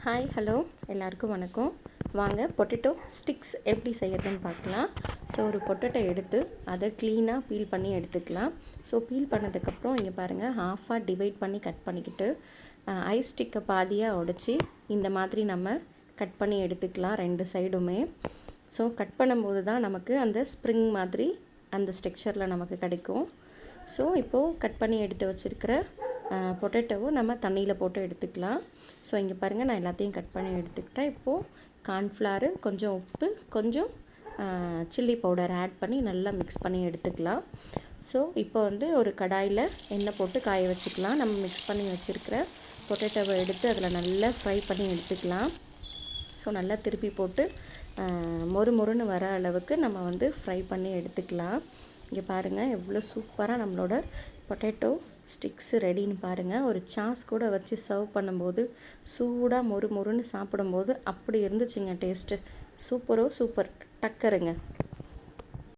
Hi hello எல்லாருக்கும் வணக்கம். வாங்க பொட்டேட்டோ ஸ்டிக்ஸ் எப்படி செய்யறதுன்னு பார்க்கலாம். ஸோ ஒரு பொட்டேட்டோ எடுத்து அதை க்ளீனாக பீல் பண்ணி எடுத்துக்கலாம். ஸோ பீல் பண்ணதுக்கப்புறம் இங்கே பாருங்கள், ஹாஃபாக டிவைட் பண்ணி கட் பண்ணிக்கிட்டு ஐஸ் ஸ்டிக்கை பாதியாக உடைச்சி இந்த மாதிரி நம்ம கட் பண்ணி எடுத்துக்கலாம் ரெண்டு சைடுமே. ஸோ கட் பண்ணும்போது தான் நமக்கு அந்த ஸ்ப்ரிங் மாதிரி அந்த ஸ்ட்ரக்சரில் நமக்கு கிடைக்கும். ஸோ இப்போது கட் பண்ணி எடுத்து வச்சுருக்கிற பொட்டேட்டோவை நம்ம தண்ணியில் போட்டு எடுத்துக்கலாம். ஸோ இங்கே பாருங்கள், நான் எல்லாத்தையும் கட் பண்ணி எடுத்துக்கிட்டேன். இப்போது கார்ன்ஃப்ளவரு, கொஞ்சம் உப்பு, கொஞ்சம் சில்லி பவுடர் ஆட் பண்ணி நல்லா மிக்ஸ் பண்ணி எடுத்துக்கலாம். ஸோ இப்போ வந்து ஒரு கடாயில் எண்ணெய் போட்டு காய வச்சுக்கலாம். நம்ம மிக்ஸ் பண்ணி வச்சுருக்கிற பொட்டேட்டோவை எடுத்து அதில் நல்லா ஃப்ரை பண்ணி எடுத்துக்கலாம். ஸோ நல்லா திருப்பி போட்டு மொறுன்னு வர அளவுக்கு நம்ம வந்து ஃப்ரை பண்ணி எடுத்துக்கலாம். இங்கே பாருங்கள், எவ்வளோ சூப்பராக நம்மளோட பொட்டேட்டோ ஸ்டிக்ஸு ரெடின்னு பாருங்கள். ஒரு சாஸ் கூட வச்சு சர்வ் பண்ணும்போது சூடாக மொறுன்னு சாப்பிடும்போது அப்படி இருந்துச்சுங்க டேஸ்ட்டு. சூப்பர் டக்கருங்க.